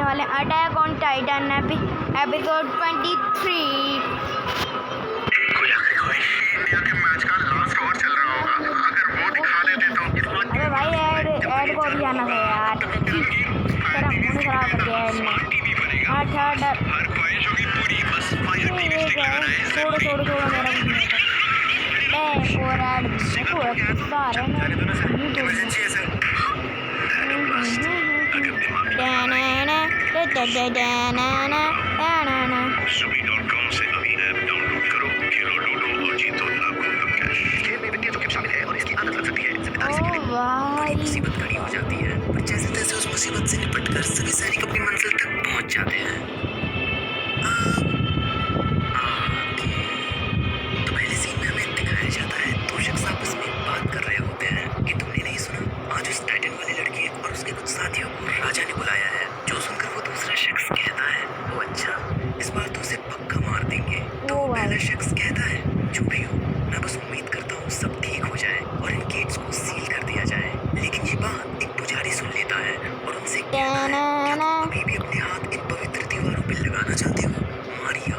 वाले attack on Titan episode 23। अबे भाई ऐड को भी आना था यार, तेरा मूड खराब कर दिया ऐड ने। हट छोड़ो मेरा और ऐड देखो गुस्सा आ रहा है ना। Subi.com से अभी ऐप डाउनलोड करो, खेलो लूडो और जीतो लाखों का कैश। खेल में वित्तीय जोखिम शामिल है और इसकी आदत लग सकती है। जिम्मेदारी से खेलें। बड़ी मुसीबत खड़ी हो जाती है, पर जैसे तैसे उस मुसीबत से निपटकर सभी सैनिक अपनी मंजिल तक पहुंच जाते हैं। तो पहले सीन में हमें दिखाया जाता है दो शख्स आपस में बात कर रहे होते हैं कि तुमने नहीं सुना, आज उस टाइटन वाले लड़के और उसके कुछ साथियों को राजा ने बुलाया है। जो सुनकर वो दूसरा शख्स कहता है, वो अच्छा, इस बार तो उसे पक्का मार देंगे। तो पहला शख्स कहता है, जो भी हो, मैं बस उम्मीद करता हूँ सब ठीक हो जाए और इन गेट्स को सील कर दिया जाए। लेकिन ये बात एक पुजारी सुन लेता है और उनसे कहता है, क्या तुम अभी भी अपने हाथ इन पवित्र दीवारों पर लगाना चाहते हो? मारिया,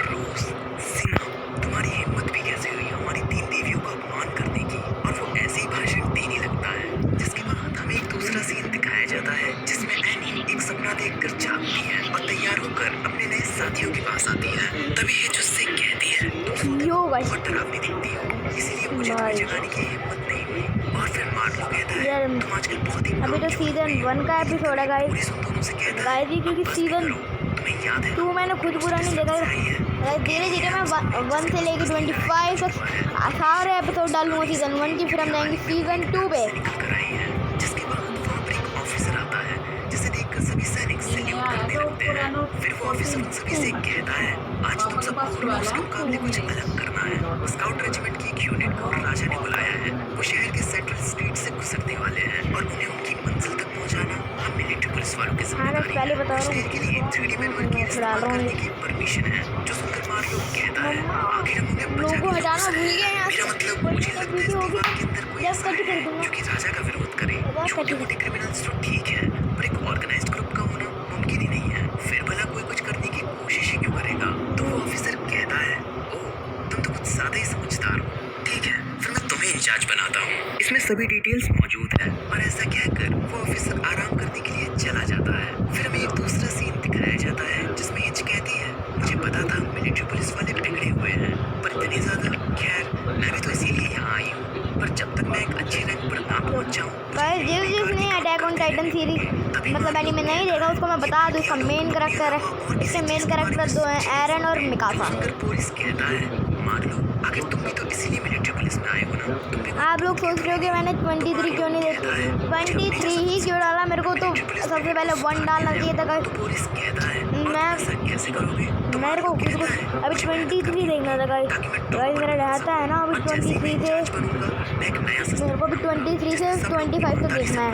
रोज, सिन्हा, तुम्हारी हिम्मत भी कैसे हुई हमारी 3 देवियों का अपमान करने की? और वो ऐसे ही भाषण देने लगता है। जिसके बाद हमें एक दूसरा सीन दिखाया जाता है जिसमें एनी एक सपना देखकर जागती है और तैयार होकर अपने नए साथियों के पास आती है। तभी ये उससे कहती है, तुम बहुत डरावनी दिखती हो, इसीलिए मुझे तुम्हें जगाने की हिम्मत नहीं हुई। और फिर मार्लो कहता है, तुम आजकल बहुत ही अभी तो सीजन 1 का एपिसोड है गाइस, क्योंकि सीजन 2 मैंने खुद पूरा नहीं देखा। धीरे धीरे मैं 1 से लेकर 25 तक सारे एपिसोड डालूंगा सीजन 1 की, फिर हम जाएंगे सीजन 2 पे। जिसके बाद वहाँ पर एक ऑफिसर आता है जिसे देखकर सभी सैनिक सैल्यूट करने लगते हैं। फिर वो ऑफिसर उन सभी से कहता है, आज तुम सबको रूस के मुकाबले कुछ अलग करना है। स्काउट रेजिमेंट की एक यूनिट को राजा ने बुलाया है। वो शहर के सेंट्रल स्ट्रीट से गुजरने वाले हैं और उन्हें उनकी मंजिल तक पहुंचाना हम मिलिट्री पुलिस वालों की जिम्मेदारी है। कुछ देर के लिए 3D मैनुअल इस्तेमाल करने की परमिशन है। जो सुनकर मार्लो कहता है, आखिर हम उन्हें बचा के मेरा मतलब मुझे लगता है इस दीवार के अंदर कोई ऐसा है जो कि राजा का विरोध करे। छोटे मोटे क्रिमिनल्स तो ठीक है, पर एक ऑर्गेनाइज्ड ग्रुप का होना मुमकिन ही नहीं है। फिर भला कोई कुछ करने की कोशिश ही क्यों करेगा? तो वो ऑफिसर कहता है, ओह, तुम तो कुछ ज्यादा ही समझदार हो। ठीक है, फिर मैं तुम्हें इंचार्ज बनाता हूँ। इसमें सभी डिटेल्स मौजूद है। और ऐसा कहकर वो ऑफिसर आराम करने के लिए चला जाता है। फिर हमें एक दूसरा सीन दिखाया जाता है जिसमें हिच कहती है, मुझे पता था मिलिट्री पुलिस वाले बिगड़े हुए हैं, पर इतने ज्यादा, खैर मैं भी तो इसीलिए यहाँ आई हूँ। पर जब तक मैं एक अच्छे रैंक पर ना पहुँच जाऊँ। जिसने अटैक ऑन टाइटन सीरीज मतलब एनीमे नहीं देखा उसको मैं बता दूँ, इसका मेन कैरेक्टर है, इसके मेन कैरेक्टर 2 हैं, एरन और मिकासा। पुलिस कहता है, मान लो आखिर तुम भी तो इसीलिए मिलिट्री पुलिस में आए हो ना। आप लोग सोच रहे हो कि मैंने 23 क्यों नहीं देखा, 23 ही क्यों डाला? मेरे को तो सबसे पहले 1 डालना चाहिए था। पुलिस कहता है, कैसे करोगे? मेरे को अभी 23 देखना था गाइस, मेरा रहता है ना अभी 23 से, मेरे को भी 23 से 25 तक देखना है।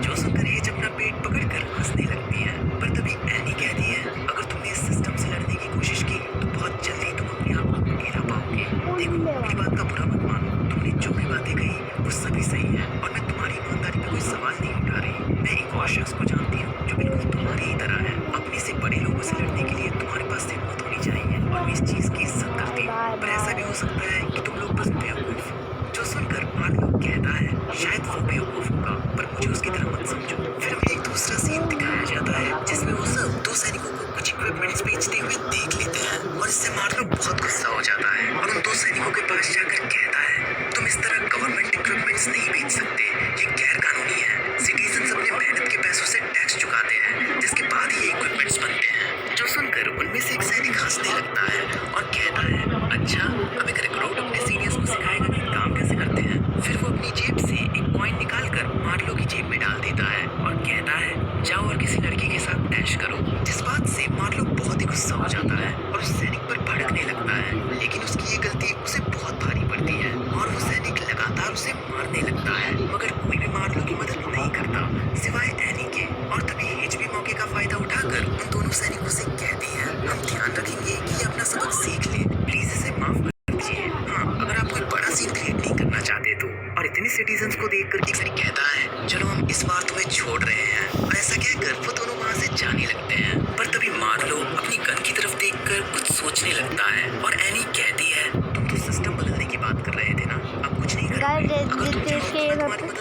जो सुनकर हिच अपना पेट पकड़कर हंसने लगती है। पर तभी एनी कहती है, अगर तुमने इस सिस्टम से लड़ने की कोशिश की तो बहुत जल्दी तुम अपने आप को गिरा पाओगे। देखो, मेरी बात का बुरा मत मानो, तुमने जो भी बातें कही वो सभी सही है और मैं तुम्हारी ईमानदारी पे कोई सवाल नहीं उठा रही। मैं एक और शख्स को जानती हूँ जो बिल्कुल तुम्हारी ही तरह है। अपने से बड़े लोगों से लड़ने के लिए तुम्हारे पास हिम्मत होनी चाहिए और मैं इस चीज़ की इज्जत करती हूँ। पर ऐसा भी हो सकता है कि तुम लोग बस बेवकूफ़ हो। जो सुनकर मार्लो कहता है, शायद वो बेवकूफ़ होगा, पर मुझे उसकी तरह मत समझो। फिर हमें एक दूसरा सीन दिखाया जाता है जिसमें वो सब 2 सैनिकों को कुछ इक्विपमेंट्स बेचते हुए देख लेते हैं और इससे मार्लो बहुत गुस्सा हो जाता है और उन 2 सैनिकों के पास जाकर कहता है, तुम इस तरह गवर्नमेंट इक्विपमेंट्स नहीं बेच सकते, ये गैर कानूनी है। सिटीजन्स अपने मेहनत के पैसों से टैक्स चुकाते हैं, जिसके बाद ही ये इक्विपमेंट्स बनते हैं। जो सुनकर उनमें से एक सैनिक हंसने लगता है और कहता है, अच्छा, अब एक रिक्रूट अपने सीनियर्स को सिखाएगा कि काम कैसे करते हैं। फिर वो अपनी जेब से एक कॉइन निकालकर मार्लो की जेब में डाल देता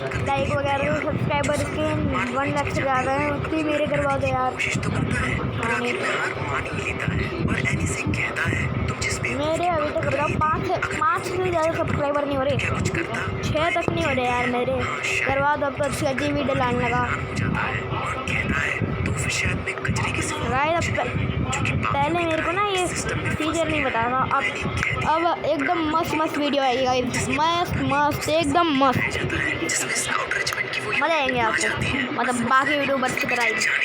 लाइक वगैरह सब्सक्राइबर के 1 लाख से ज़्यादा हैं, उतनी मेरे करवा दो यार। कोशिश तो करता है पर आखिर में हार मान ही लेता है और एनी से कहता है तुम जिस मेरे अभी तक बताओ 5 से ज़्यादा सब्सक्राइबर नहीं हो रहे, क्या कुछ करता 6 तक नहीं हो रहे यार मेरे। करवा दो, अब तो अच्छी अच्छी वीडियो लाने लगा। हो जाता है और कहता है तो फिर शायद मैं कचरे के सिवा गाइस पहले मेरे को ना ये फीचर नहीं पता था, अब एकदम मस्त वीडियो आएगी गाइस, मस्त एकदम मस्त, जाता है जिसमें स्काउट रेजिमेंट की वो मजा आएंगे आपको, मतलब बाकी वीडियो बच की तरह अचानक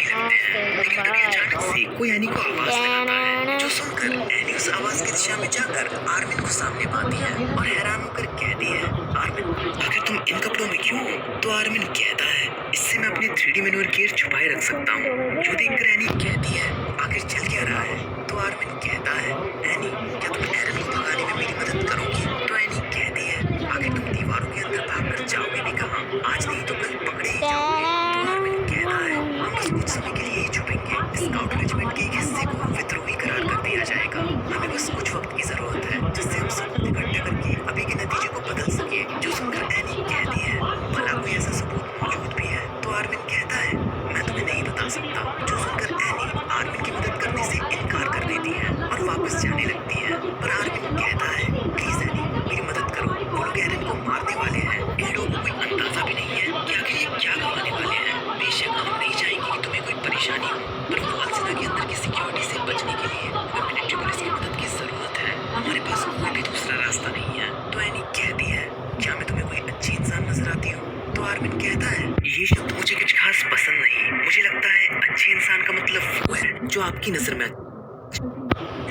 से कोई एनी को आवाज लगाता है जो सुनकर एनी उस आवाज की दिशा में जाकर आर्मिन को सामने पाती है और हैरान होकर कहती है आर्मिन आखिर तुम इन कपड़ों में क्यों हो? तो आर्मिन कहता है इससे मैं अपनी 3D मैनुअल गियर छुपाए रख सकता हूँ। जो देखकर एनी कहती है आखिर चल क्या रहा है? तो आर्मिन कहता है एनी क्या तुम एरन को भगाने में मेरी मदद करोगी? तो एनी कहती है आखिर तुम दीवारों के अंदर भागकर जाओगे भी कहाँ? आज नहीं तो कल पकड़े ही जाओगे। तो आर्मिन कहता है हम बस कुछ समय के लिए ही छुपेंगे, स्काउट रेजिमेंट के एक हिस्से को विद्रोही करार कर दिया जाएगा, हमें बस कुछ वक्त की जरूरत है जिससे हम सबूत इकट्ठे करके अभी के नतीजे को बदल सके। जो सुनकर एनी कहती है भला कोई ऐसा सबूत मौजूद भी है? तो आर्मिन कहता है मैं तुम्हें नहीं बता सकता। जो सुनकर एनी आर्मिन की मदद करने से इनकार कर देती है और वापस जाने लगती है, पर आर्मिन कहता है प्लीज एनी मेरी मदद करो, वो लोग एरन को मारने वाले हैं, इन लोगों को कोई अंदाजा भी नहीं है कि आखिर ये क्या करवाने वाले हैं। बेशक हम नहीं चाहेंगे कि तुम्हें कोई परेशानी हो, पर वाल सेना के अंदर की सिक्योरिटी से बचने के लिए हमें मिलिट्री पुलिस की मदद की जरूरत है, हमारे पास कोई भी दूसरा रास्ता नहीं है। तो एनी कहती है क्या मैं तुम्हें कोई अच्छी इंसान नजर आती हूँ? तो आर्मिन कहता है ये शब्द मुझे कुछ खास पसंद नहीं, मुझे लगता है अच्छे इंसान का मतलब वो है जो आपकी नजर में।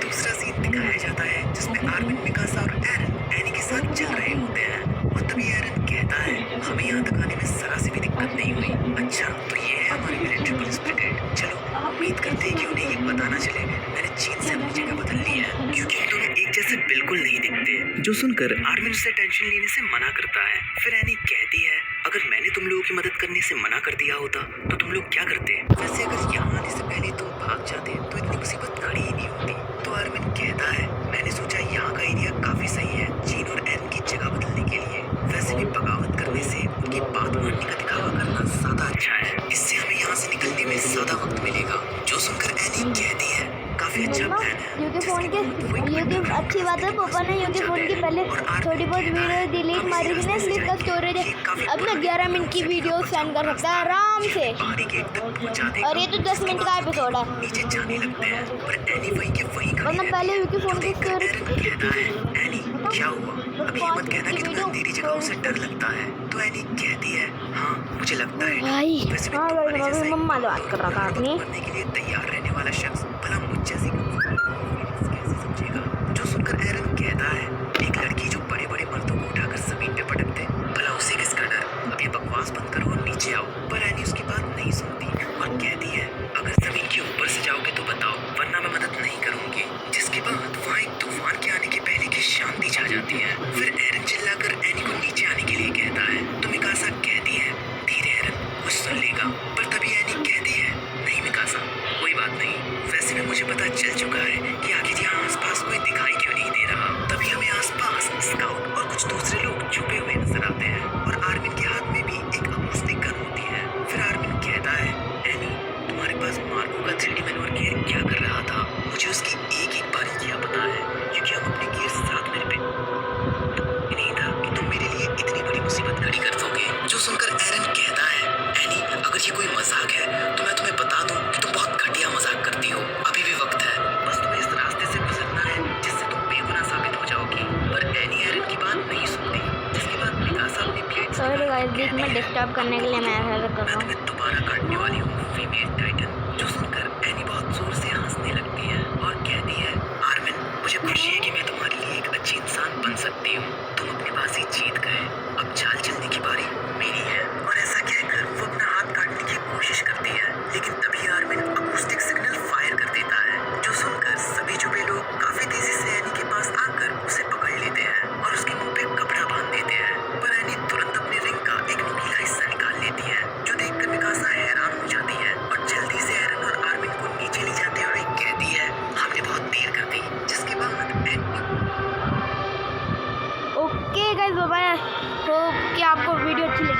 दूसरा सीन दिखाया जाता है जिसमें आर्मिन मिकासा और एरन एनी के साथ चल रहे होते हैं और तभी एरन कहता है हमें यहाँ तक आने में जरा सी भी दिक्कत नहीं हुई। अच्छा तो ये है हमारी मिलिट्री पुलिस ब्रिगेड, चलो उम्मीद करते हैं कि उन्हें ये पता ना चले मैंने चीन से अपनी जगह बदल ली है, क्योंकि हम दोनों एक जैसे बिल्कुल नहीं दिखते। जो सुनकर आर्मिन उससे टेंशन लेने से मना करता है। फिर एनी कहती है अगर मैंने तुम लोगों की मदद करने से मना कर दिया होता तो तुम लोग क्या करते? वैसे अगर यहाँ आने से पहले तुम भाग जाते तो इतनी मुसीबत खड़ी ही नहीं होती। तो आर्मिन कहता है मैंने सोचा यहाँ का एरिया काफी सही है चीन और एरन की जगह बदलने के लिए, वैसे भी बगावत करने से उनकी बात मानने का दिखावा करना ज्यादा अच्छा है, इससे हमें यहाँ से निकलने में ज्यादा वक्त मिलेगा। जो सुनकर एनी कहती है काफी अच्छा प्लान है। यूट्यूब फोन के यूट्यूब अच्छी बात है, पापा ने यूट्यूब फोन की पहले थोड़ी बहुत वीडियो डिलीट मारी थी ना, इसलिए इसका स्टोरेज अब ना 11 मिनट की वीडियो सेंड कर सकता है आराम से, और ये तो 10 मिनट का एपिसोड है। नीचे जाने लगते हैं पर एनी वहीं के वहीं वरना पहले यूट्यूब फोन की स्टोरेज कहता है एनी क्या हुआ? अभी ये मत कहना कि तुम्हें अंधेरी जगहों से डर लगता है। तो एनी कहती है हाँ मुझे लगता है। भाई वैसे भी हाँ तुम वाले जैसा ही मम्मा से बात कर रहा था अपनी। मरने के लिए तैयार रहने वाला शख्स भला मुझ जैसी कैसे समझेगा? जो सुनकर एरन कहता है एक लड़की जो बड़े बड़े मर्दों को उठाकर जमीन पे पटक दे, भला उसे किसका डर? अब ये बकवास बंद करो और नीचे आओ। पर एनी उसकी बात नहीं सुनती और कहती है अगर जमीन के ऊपर से जाओगे तो बताओ, वरना मैं मदद नहीं करूंगी। जिसके बाद वहाँ एक तूफान के आने के पहले की शांति छा जाती है। फिर एरन चिल्लाकर एनी को नीचे आने के लिए कहता है तो मिकासा कहती है धीरे एरन कुछ सुन लेगा, पर तभी एनी कहती है नहीं मिकासा कोई बात नहीं, वैसे भी मुझे पता चल चुका है कि आखिर यहाँ आसपास कोई दिखाई क्यों नहीं दे रहा। तभी हमें आसपास स्काउट और कुछ दूसरे लोग छुपे हुए नजर आते हैं और आर्मिन के हाथ में भी एक अकूस्टिक गन होती है। फिर आर्मिन कहता है एनी तुम्हारे पास मार्को का 3D मैनुअल गियर क्या कर रहा था? मुझे उसकी एक एक बारीकियां पता है, क्योंकि हम अपने गियर साथ में पे नहीं था कि तुम मेरे लिए इतनी बड़ी मुसीबत खड़ी कर दोगे। जो सुनकर एरन कहता है एनी अगर ये कोई मजाक है तो मैं तुम्हें बता दूं कि तुम बहुत घटिया मजाक करती हो, अभी भी वक्त है, बस तुम्हें इस रास्ते से गुजरना है जिससे तुम बेगुनाह साबित हो जाओगी। पर एनी एरन की बात नहीं सुनती, जिसके बाद मिकासा अपनी प्लेट सॉरी गाइस बीच में डिस्टर्ब करने के लिए मैं ऐसा कर रहा हूँ। मैं दोबारा काटने वाली हूँ फीमेल टाइटन। जो सुनकर एनी बहुत जोर से हंसने लगती है और कहती है आर्मिन मुझे खुशी है कि मैं तुम्हारे लिए एक अच्छी इंसान बन सकती हूँ, तुम अपनी बाजी जीत गए, अब चाल चलने की बारी मेरी है। और ऐसा कहकर वो अपना हाथ काटने की कोशिश करती है, लेकिन तभी आर्मिन अकूस्टिक सिग्नल फायर कर देता है। जो सुनकर सभी छुपे लोग काफी तेजी से एनी के पास आकर उसे पकड़ लेते हैं और उसके मुंह पे कपड़ा बांध देते हैं। पर एनी तुरंत अपने रिंग का एक नुकीला हिस्सा निकाल लेती है, जो देखकर मिकासा हैरान हो जाती है और जल्दी से एरन और आर्मिन को नीचे ले जाते हुए कहती है हमने बहुत देर कर दी। जिसके बाद okay guys bye bye, hope कि आपको वीडियो अच्छी लगी।